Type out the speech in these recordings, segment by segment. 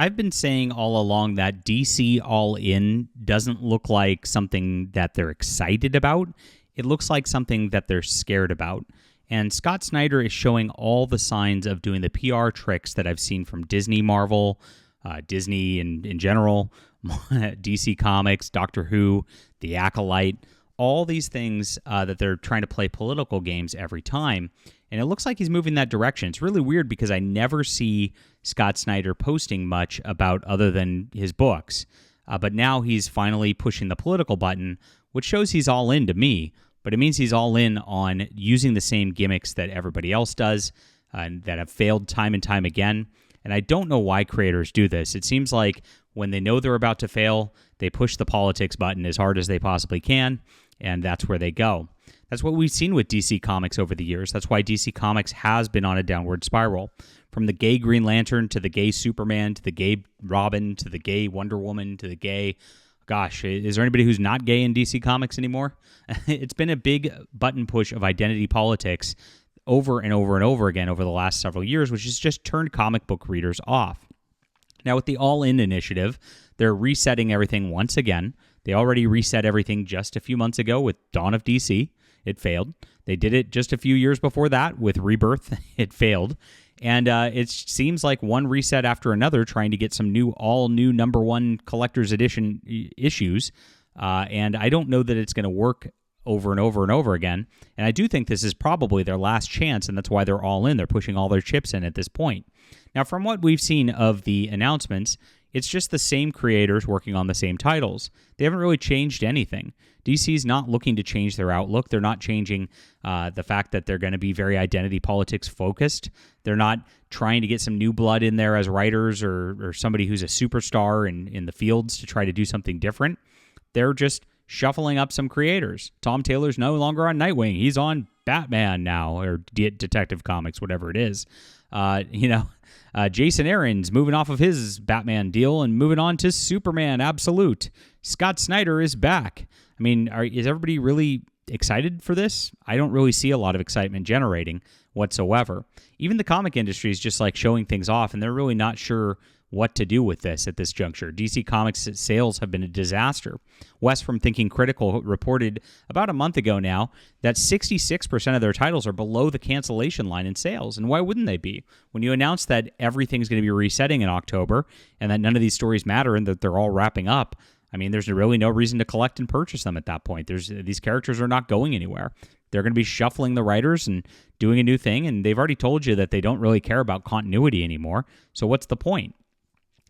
I've been saying all along that DC All In doesn't look like something that they're excited about. It looks like something that they're scared about. And Scott Snyder is showing all the signs of doing the PR tricks that I've seen from Disney, Marvel, Disney in general, DC Comics, Doctor Who, The Acolyte, all these things that they're trying to play political games every time. And it looks like he's moving that direction. It's really weird because I never see Scott Snyder posting much about other than his books. But now he's finally pushing the political button, which shows he's all in to me. But it means he's all in on using the same gimmicks that everybody else does and that have failed time and time again. And I don't know why creators do this. It seems like when they know they're about to fail, they push the politics button as hard as they possibly can, and that's where they go. That's what we've seen with DC Comics over the years. That's why DC Comics has been on a downward spiral. From the gay Green Lantern to the gay Superman to the gay Robin to the gay Wonder Woman to the gay... Gosh, is there anybody who's not gay in DC Comics anymore? It's been a big button push of identity politics over and over and over again over the last several years, which has just turned comic book readers off. Now, with the All In initiative, they're resetting everything once again. They already reset everything just a few months ago with Dawn of DC. It failed. They did it just a few years before that with Rebirth. It failed. And it seems like one reset after another, trying to get some all new #1 collector's edition issues. And I don't know that it's going to work over and over and over again. And I do think this is probably their last chance, and that's why they're all in. They're pushing all their chips in at this point. Now, from what we've seen of the announcements, it's just the same creators working on the same titles. They haven't really changed anything. DC's not looking to change their outlook. They're not changing the fact that they're going to be very identity politics focused. They're not trying to get some new blood in there as writers or somebody who's a superstar in the fields to try to do something different. They're just shuffling up some creators. Tom Taylor's no longer on Nightwing. He's on Batman now, or Detective Comics, whatever it is. Jason Aaron's moving off of his Batman deal and moving on to Superman Absolute. Scott Snyder is back. I mean, is everybody really excited for this? I don't really see a lot of excitement generating whatsoever. Even the comic industry is just like showing things off, and they're really not sure what to do with this at this juncture. DC Comics sales have been a disaster. Wes from Thinking Critical reported about a month ago now that 66% of their titles are below the cancellation line in sales. And why wouldn't they be? When you announce that everything's going to be resetting in October and that none of these stories matter and that they're all wrapping up, I mean, there's really no reason to collect and purchase them at that point. These characters are not going anywhere. They're going to be shuffling the writers and doing a new thing, and they've already told you that they don't really care about continuity anymore. So what's the point?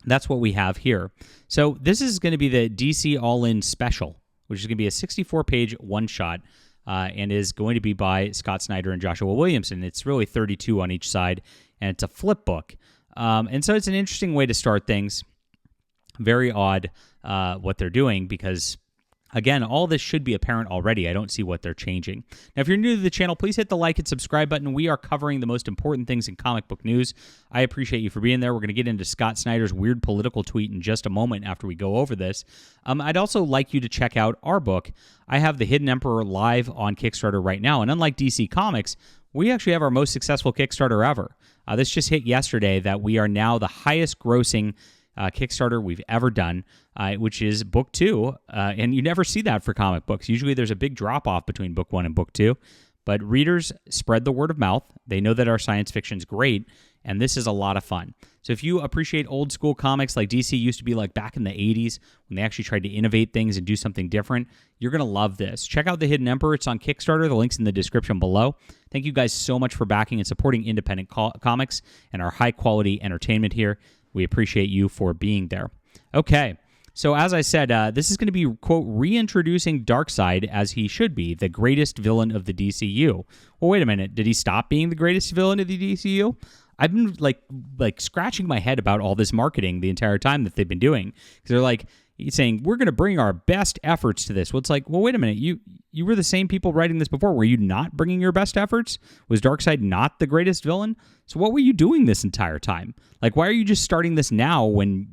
That's what we have here. So this is going to be the DC All-In Special, which is going to be a 64-page one-shot and is going to be by Scott Snyder and Joshua Williamson. It's really 32 on each side, and it's a flip book. And so it's an interesting way to start things. Very odd what they're doing because, again, all this should be apparent already. I don't see what they're changing. Now, if you're new to the channel, please hit the like and subscribe button. We are covering the most important things in comic book news. I appreciate you for being there. We're going to get into Scott Snyder's weird political tweet in just a moment after we go over this. I'd also like you to check out our book. I have The Hidden Emperor live on Kickstarter right now, and unlike DC Comics, we actually have our most successful Kickstarter ever. This just hit yesterday that we are now the highest grossing Kickstarter we've ever done, which is book 2, and you never see that for comic books. Usually there's a big drop-off between book 1 and book 2, but readers spread the word of mouth. They know that our science fiction's great, and this is a lot of fun. So if you appreciate old school comics like DC used to be like back in the 80s when they actually tried to innovate things and do something different, you're going to love this. Check out The Hidden Emperor. It's on Kickstarter. The link's in the description below. Thank you guys so much for backing and supporting independent comics and our high-quality entertainment here. We appreciate you for being there. Okay, so as I said, this is going to be, quote, reintroducing Darkseid as he should be, the greatest villain of the DCU. Well, wait a minute. Did he stop being the greatest villain of the DCU? I've been like scratching my head about all this marketing the entire time that they've been doing. Because they're like saying, we're going to bring our best efforts to this. Well, it's like, well, wait a minute. You were the same people writing this before. Were you not bringing your best efforts? Was Darkseid not the greatest villain? So what were you doing this entire time? Like, why are you just starting this now when,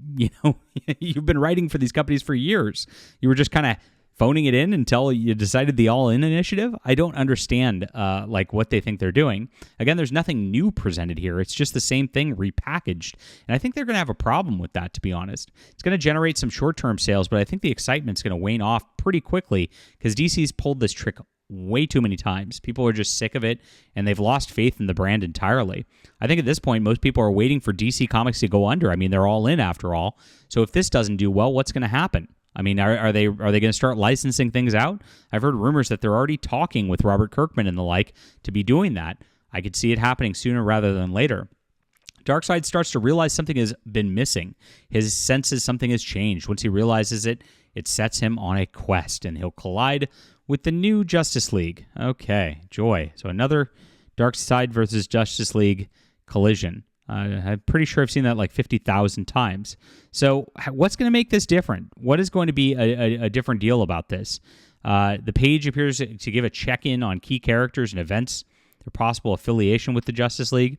you've been writing for these companies for years? You were just kind of phoning it in until you decided the all-in initiative? I don't understand what they think they're doing. Again, there's nothing new presented here. It's just the same thing repackaged. And I think they're going to have a problem with that, to be honest. It's going to generate some short-term sales, but I think the excitement's going to wane off pretty quickly because DC's pulled this trick way too many times. People are just sick of it, and they've lost faith in the brand entirely. I think at this point, most people are waiting for DC Comics to go under. I mean, they're all in after all. So if this doesn't do well, what's going to happen? I mean, are they going to start licensing things out? I've heard rumors that they're already talking with Robert Kirkman and the like to be doing that. I could see it happening sooner rather than later. Darkseid starts to realize something has been missing. His senses something has changed. Once he realizes it, it sets him on a quest, and he'll collide with the new Justice League. Okay, joy. So another Darkseid versus Justice League collision. I'm pretty sure I've seen that like 50,000 times. So what's going to make this different? What is going to be a different deal about this? The page appears to give a check-in on key characters and events, their possible affiliation with the Justice League.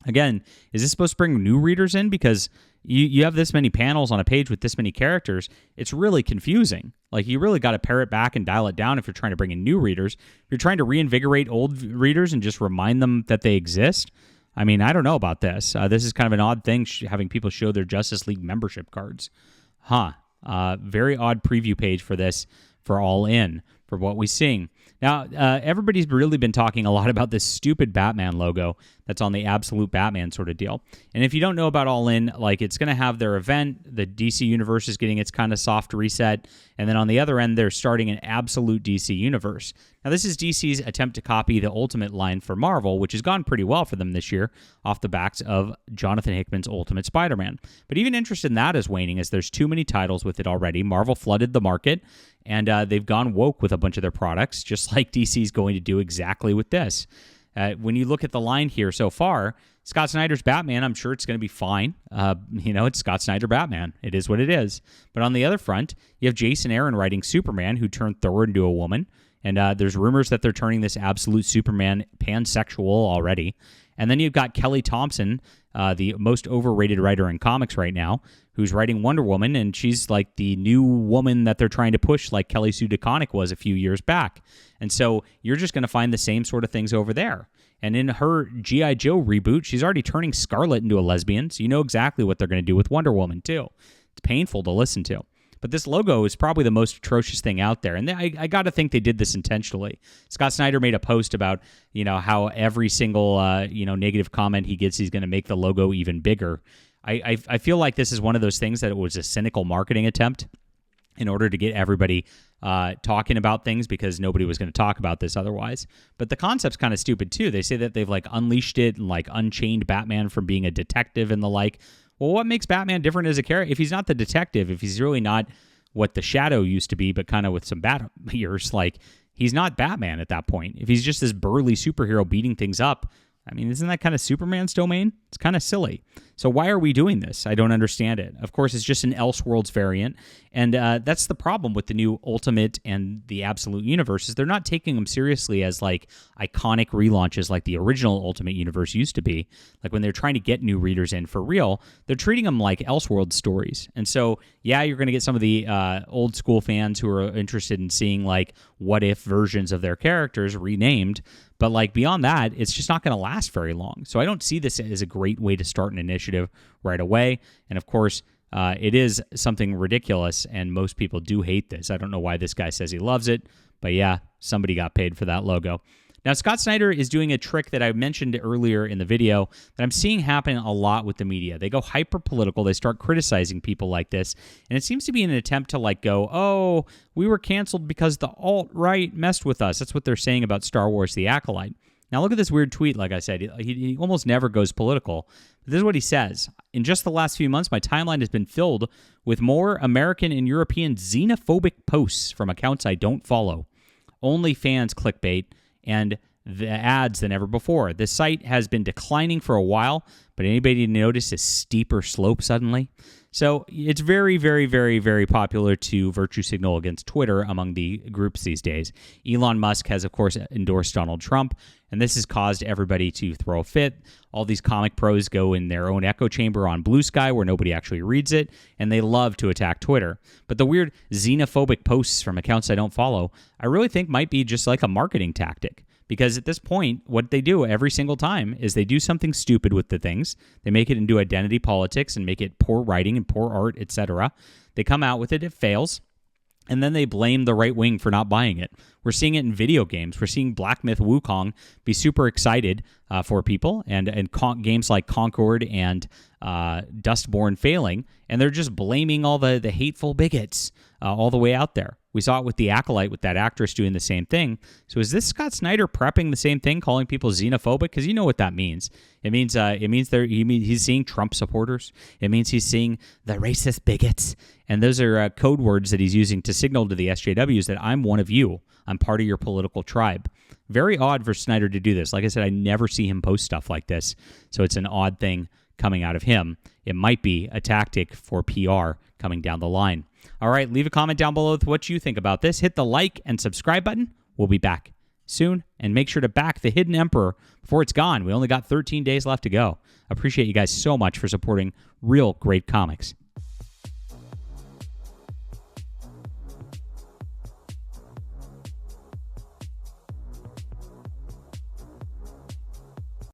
Again, is this supposed to bring new readers in? Because you have this many panels on a page with this many characters. It's really confusing. Like, you really got to pare it back and dial it down if you're trying to bring in new readers. If you're trying to reinvigorate old readers and just remind them that they exist, I mean, I don't know about this. This is kind of an odd thing, having people show their Justice League membership cards. Very odd preview page for this, for All In, for what we're seeing. Now, everybody's really been talking a lot about this stupid Batman logo that's on the Absolute Batman sort of deal. And if you don't know about All In, like, it's going to have their event. The DC Universe is getting its kind of soft reset. And then on the other end, they're starting an Absolute DC Universe. Now, this is DC's attempt to copy the Ultimate line for Marvel, which has gone pretty well for them this year off the backs of Jonathan Hickman's Ultimate Spider-Man. But even interest in that is waning, as there's too many titles with it already. Marvel flooded the market, and they've gone woke with a bunch of their products, just like DC's going to do exactly with this. When you look at the line here so far, Scott Snyder's Batman, I'm sure it's going to be fine. It's Scott Snyder Batman. It is what it is. But on the other front, you have Jason Aaron writing Superman, who turned Thor into a woman. And there's rumors that they're turning this Absolute Superman pansexual already. And then you've got Kelly Thompson, the most overrated writer in comics right now, who's writing Wonder Woman, and she's like the new woman that they're trying to push, like Kelly Sue DeConnick was a few years back. And so you're just going to find the same sort of things over there. And in her G.I. Joe reboot, she's already turning Scarlet into a lesbian, so you know exactly what they're going to do with Wonder Woman, too. It's painful to listen to. But this logo is probably the most atrocious thing out there. And I got to think they did this intentionally. Scott Snyder made a post about, how every single, negative comment he gets, he's going to make the logo even bigger. I feel like this is one of those things that it was a cynical marketing attempt in order to get everybody talking about things, because nobody was going to talk about this otherwise. But the concept's kind of stupid, too. They say that they've, unleashed it and, unchained Batman from being a detective and the like. Well, what makes Batman different as a character? If he's not the detective, if he's really not what the Shadow used to be, but kind of with some bat ears, he's not Batman at that point. If he's just this burly superhero beating things up, I mean, isn't that kind of Superman's domain? It's kind of silly. So why are we doing this? I don't understand it. Of course, it's just an Elseworlds variant, and that's the problem with the new Ultimate and the Absolute Universe, is they're not taking them seriously as, iconic relaunches like the original Ultimate Universe used to be. Like, when they're trying to get new readers in for real, they're treating them like Elseworlds stories. And so, yeah, you're going to get some of the old school fans who are interested in seeing, what-if versions of their characters renamed. But beyond that, it's just not going to last very long. So I don't see this as a great way to start an initiative right away. And of course, it is something ridiculous, and most people do hate this. I don't know why this guy says he loves it, but yeah, somebody got paid for that logo. Now, Scott Snyder is doing a trick that I mentioned earlier in the video that I'm seeing happen a lot with the media. They go hyper-political. They start criticizing people like this, and it seems to be an attempt to go, oh, we were canceled because the alt-right messed with us. That's what they're saying about Star Wars The Acolyte. Now, look at this weird tweet, like I said. He almost never goes political. This is what he says. In just the last few months, my timeline has been filled with more American and European xenophobic posts from accounts I don't follow. OnlyFans clickbait, and the ads than ever before. The site has been declining for a while, but anybody notice a steeper slope suddenly? So it's very, very, very, very popular to virtue signal against Twitter among the groups these days. Elon Musk has, of course, endorsed Donald Trump, and this has caused everybody to throw a fit. All these comic pros go in their own echo chamber on Blue Sky where nobody actually reads it, and they love to attack Twitter. But the weird xenophobic posts from accounts I don't follow, I really think might be just like a marketing tactic. Because at this point, what they do every single time is they do something stupid with the things. They make it into identity politics and make it poor writing and poor art, etc. They come out with it, it fails, and then they blame the right wing for not buying it. We're seeing it in video games. We're seeing Black Myth Wukong be super excited for people, and games like Concord and Dustborn failing, and they're just blaming all the hateful bigots all the way out there. We saw it with The Acolyte, with that actress doing the same thing. So is this Scott Snyder prepping the same thing, calling people xenophobic? Because you know what that means. It means he's seeing Trump supporters. It means he's seeing the racist bigots. And those are code words that he's using to signal to the SJWs that I'm one of you. I'm part of your political tribe. Very odd for Snyder to do this. Like I said, I never see him post stuff like this. So it's an odd thing coming out of him. It might be a tactic for PR coming down the line. All right, leave a comment down below with what you think about this. Hit the like and subscribe button. We'll be back soon. And make sure to back the Hidden Emperor before it's gone. We only got 13 days left to go. Appreciate you guys so much for supporting real great comics.